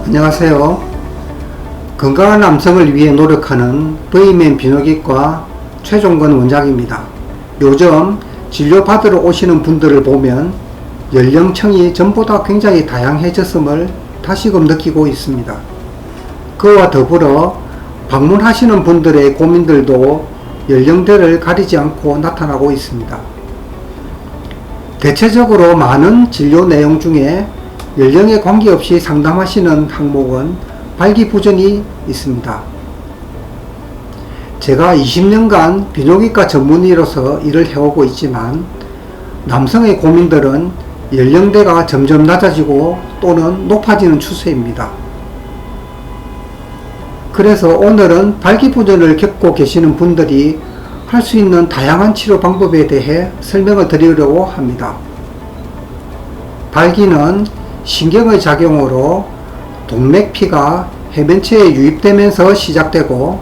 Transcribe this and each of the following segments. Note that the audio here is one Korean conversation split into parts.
안녕하세요. 건강한 남성을 위해 노력하는 V맨 비뇨기과 최종건 원장입니다. 요즘 진료받으러 오시는 분들을 보면 연령층이 전보다 굉장히 다양해졌음을 다시금 느끼고 있습니다. 그와 더불어 방문하시는 분들의 고민들도 연령대를 가리지 않고 나타나고 있습니다. 대체적으로 많은 진료 내용 중에 연령에 관계없이 상담하시는 항목은 발기부전이 있습니다. 제가 20년간 비뇨기과 전문의로서 일을 해오고 있지만 남성의 고민들은 연령대가 점점 낮아지고 또는 높아지는 추세입니다. 그래서 오늘은 발기부전을 겪고 계시는 분들이 할 수 있는 다양한 치료 방법에 대해 설명을 드리려고 합니다. 발기는 신경의 작용으로 동맥피가 해변체에 유입되면서 시작되고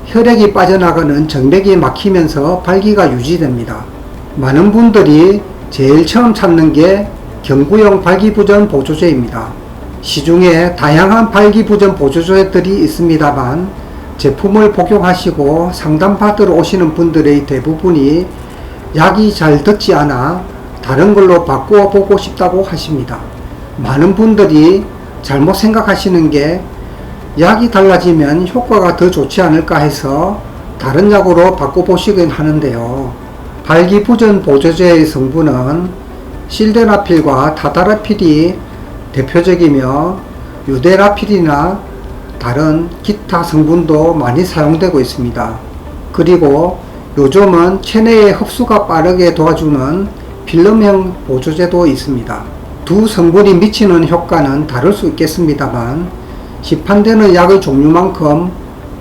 혈액이 빠져나가는 정맥이 막히면서 발기가 유지됩니다. 많은 분들이 제일 처음 찾는 게 경구용 발기부전 보조제입니다. 시중에 다양한 발기부전 보조제들이 있습니다만 제품을 복용하시고 상담받으러 오시는 분들의 대부분이 약이 잘 듣지 않아 다른 걸로 바꾸어 보고 싶다고 하십니다. 많은 분들이 잘못 생각하시는 게 약이 달라지면 효과가 더 좋지 않을까 해서 다른 약으로 바꿔보시긴 하는데요. 발기부전 보조제의 성분은 실데나필과 타다라필이 대표적이며 유데라필이나 다른 기타 성분도 많이 사용되고 있습니다. 그리고 요즘은 체내의 흡수가 빠르게 도와주는 필름형 보조제도 있습니다. 두 성분이 미치는 효과는 다를 수 있겠습니다만 시판되는 약의 종류만큼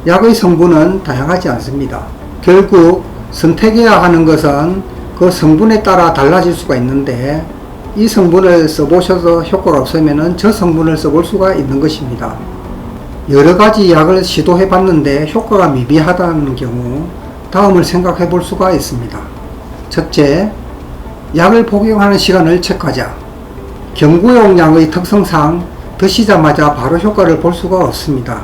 약의 성분은 다양하지 않습니다. 결국 선택해야 하는 것은 그 성분에 따라 달라질 수가 있는데 이 성분을 써보셔서 효과가 없으면 저 성분을 써볼 수가 있는 것입니다. 여러가지 약을 시도해 봤는데 효과가 미비하다는 경우 다음을 생각해 볼 수가 있습니다. 첫째, 약을 복용하는 시간을 체크하자. 경구용 약의 특성상 드시자마자 바로 효과를 볼 수가 없습니다.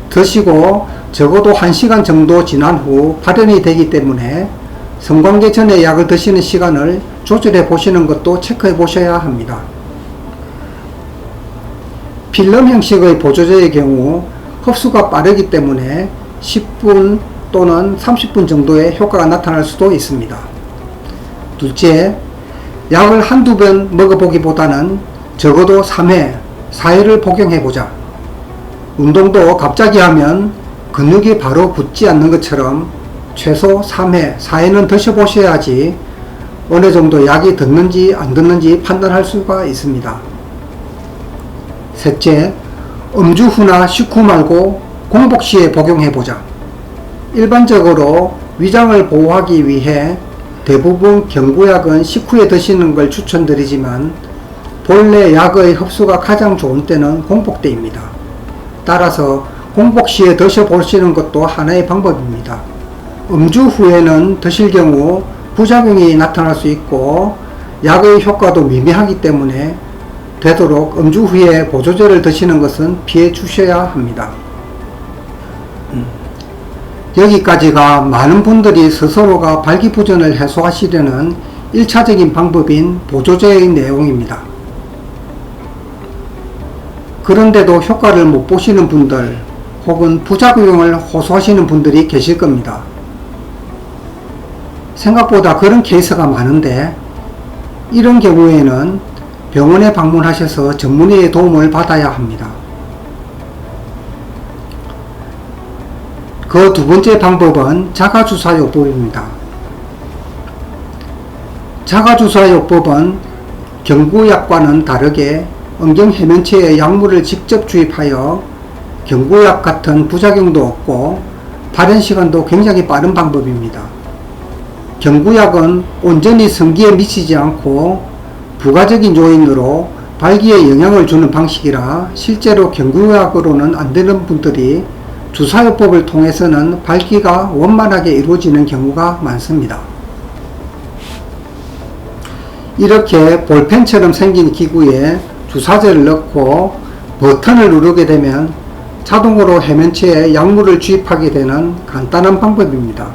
드시고 적어도 1시간 정도 지난 후 발현이 되기 때문에 성관계 전에 약을 드시는 시간을 조절해 보시는 것도 체크해 보셔야 합니다. 필름 형식의 보조제의 경우 흡수가 빠르기 때문에 10분 또는 30분 정도의 효과가 나타날 수도 있습니다. 둘째, 약을 한두 번 먹어보기보다는 적어도 3회, 4회를 복용해보자. 운동도 갑자기 하면 근육이 바로 붙지 않는 것처럼 최소 3회, 4회는 드셔보셔야지 어느 정도 약이 듣는지 안 듣는지 판단할 수가 있습니다. 셋째, 음주 후나 식후 말고 공복 시에 복용해보자. 일반적으로 위장을 보호하기 위해 대부분 경구약은 식후에 드시는 걸 추천드리지만 본래 약의 흡수가 가장 좋은 때는 공복 때입니다. 따라서 공복 시에 드셔보시는 것도 하나의 방법입니다. 음주 후에는 드실 경우 부작용이 나타날 수 있고 약의 효과도 미미하기 때문에 되도록 음주 후에 보조제를 드시는 것은 피해 주셔야 합니다. 여기까지가 많은 분들이 스스로가 발기부전을 해소하시려는 1차적인 방법인 보조제의 내용입니다. 그런데도 효과를 못 보시는 분들 혹은 부작용을 호소하시는 분들이 계실 겁니다. 생각보다 그런 케이스가 많은데 이런 경우에는 병원에 방문하셔서 전문의의 도움을 받아야 합니다. 그 두 번째 방법은 자가주사요법입니다. 자가주사요법은 경구약과는 다르게 엉경해면체에 약물을 직접 주입하여 경구약 같은 부작용도 없고 발현 시간도 굉장히 빠른 방법입니다. 경구약은 온전히 성기에 미치지 않고 부가적인 요인으로 발기에 영향을 주는 방식이라 실제로 경구약으로는 안 되는 분들이 주사요법을 통해서는 발기가 원만하게 이루어지는 경우가 많습니다. 이렇게 볼펜처럼 생긴 기구에 주사제를 넣고 버튼을 누르게 되면 자동으로 해면체에 약물을 주입하게 되는 간단한 방법입니다.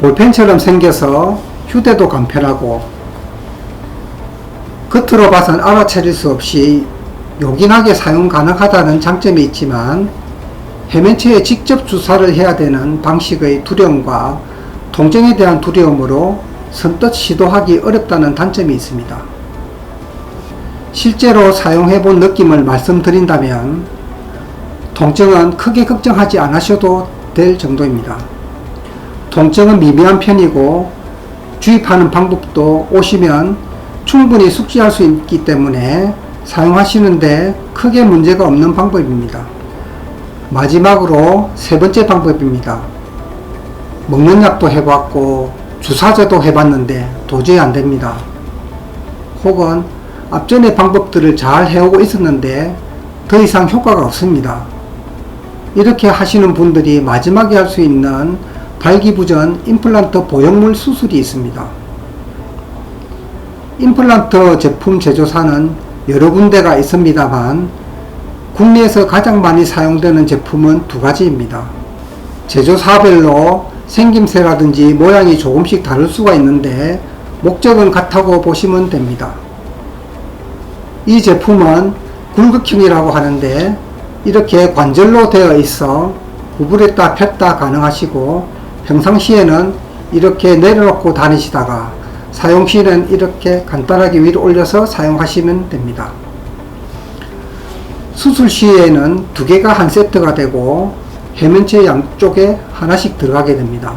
볼펜처럼 생겨서 휴대도 간편하고 겉으로 봐선 알아차릴 수 없이 요긴하게 사용 가능하다는 장점이 있지만 해면체에 직접 주사를 해야 되는 방식의 두려움과 통증에 대한 두려움으로 선뜻 시도하기 어렵다는 단점이 있습니다. 실제로 사용해본 느낌을 말씀드린다면 통증은 크게 걱정하지 않으셔도 될 정도입니다. 통증은 미미한 편이고 주입하는 방법도 오시면 충분히 숙지할 수 있기 때문에 사용하시는데 크게 문제가 없는 방법입니다. 마지막으로 세 번째 방법입니다. 먹는 약도 해봤고 주사제도 해봤는데 도저히 안됩니다. 혹은 앞전의 방법들을 잘 해오고 있었는데 더 이상 효과가 없습니다. 이렇게 하시는 분들이 마지막에 할 수 있는 발기부전 임플란트 보형물 수술이 있습니다. 임플란트 제품 제조사는 여러 군데가 있습니다만 국내에서 가장 많이 사용되는 제품은 두 가지입니다. 제조사별로 생김새라든지 모양이 조금씩 다를 수가 있는데 목적은 같다고 보시면 됩니다. 이 제품은 굴극형이라고 하는데 이렇게 관절로 되어 있어 구부렸다 폈다 가능하시고 평상시에는 이렇게 내려놓고 다니시다가 사용 시에는 이렇게 간단하게 위로 올려서 사용하시면 됩니다. 수술 시에는 두 개가 한 세트가 되고 해면체 양쪽에 하나씩 들어가게 됩니다.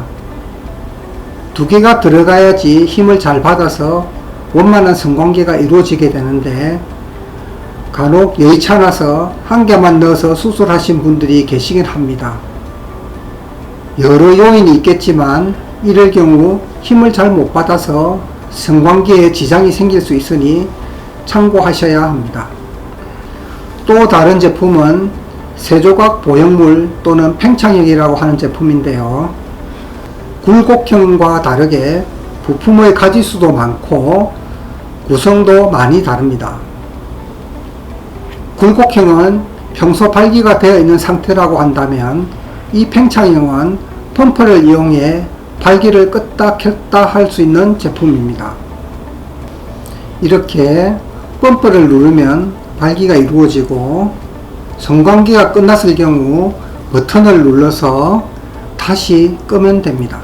두 개가 들어가야지 힘을 잘 받아서 원만한 성관계가 이루어지게 되는데 간혹 여의치 않아서 한 개만 넣어서 수술하신 분들이 계시긴 합니다. 여러 요인이 있겠지만 이럴 경우 힘을 잘 못 받아서 성관계에 지장이 생길 수 있으니 참고하셔야 합니다. 또 다른 제품은 세조각 보형물 또는 팽창형이라고 하는 제품인데요. 굴곡형과 다르게 부품의 가지수도 많고 구성도 많이 다릅니다. 굴곡형은 평소 발기가 되어 있는 상태라고 한다면 이 팽창형은 펌프를 이용해 발기를 껐다 켰다 할 수 있는 제품입니다. 이렇게 펌프를 누르면 발기가 이루어지고 성관계가 끝났을 경우 버튼을 눌러서 다시 끄면 됩니다.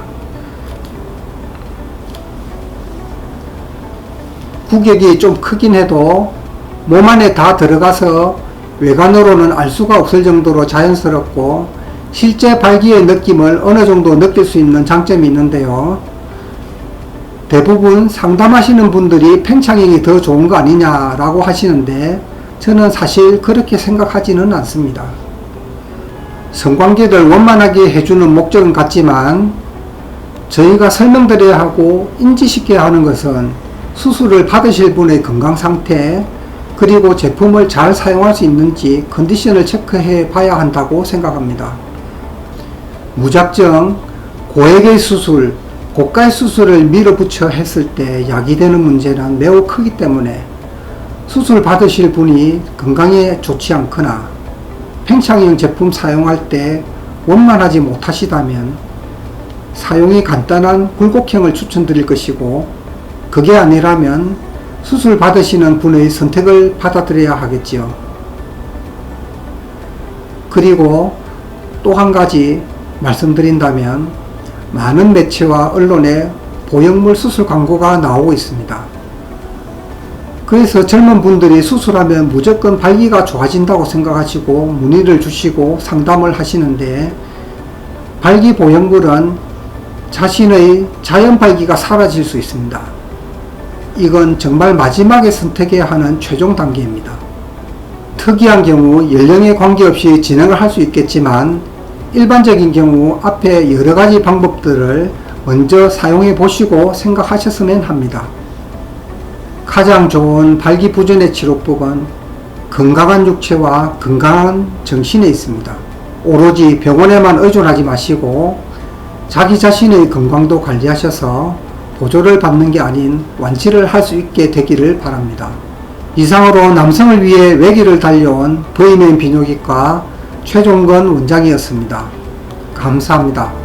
구격이 좀 크긴 해도 몸 안에 다 들어가서 외관으로는 알 수가 없을 정도로 자연스럽고 실제 발기의 느낌을 어느 정도 느낄 수 있는 장점이 있는데요. 대부분 상담하시는 분들이 팽창형이 더 좋은 거 아니냐라고 하시는데 저는 사실 그렇게 생각하지는 않습니다. 성관계를 원만하게 해주는 목적은 같지만 저희가 설명드려야 하고 인지시켜야 하는 것은 수술을 받으실 분의 건강 상태 그리고 제품을 잘 사용할 수 있는지 컨디션을 체크해 봐야 한다고 생각합니다. 무작정 고액의 수술, 고가의 수술을 밀어붙여 했을 때 야기되는 문제는 매우 크기 때문에 수술 받으실 분이 건강에 좋지 않거나 팽창형 제품 사용할 때 원만하지 못하시다면 사용이 간단한 굴곡형을 추천드릴 것이고 그게 아니라면 수술 받으시는 분의 선택을 받아들여야 하겠지요. 그리고 또 한 가지 말씀드린다면 많은 매체와 언론에 보형물 수술 광고가 나오고 있습니다. 그래서 젊은 분들이 수술하면 무조건 발기가 좋아진다고 생각하시고 문의를 주시고 상담을 하시는데 발기 보형물은 자신의 자연 발기가 사라질 수 있습니다. 이건 정말 마지막에 선택해야 하는 최종 단계입니다. 특이한 경우 연령에 관계없이 진행을 할 수 있겠지만 일반적인 경우 앞에 여러가지 방법들을 먼저 사용해 보시고 생각하셨으면 합니다. 가장 좋은 발기부전의 치료법은 건강한 육체와 건강한 정신에 있습니다. 오로지 병원에만 의존하지 마시고 자기 자신의 건강도 관리하셔서 보조를 받는 게 아닌 완치를 할 수 있게 되기를 바랍니다. 이상으로 남성을 위해 외기를 달려온 버이맨 비뇨기과 최종건 원장이었습니다. 감사합니다.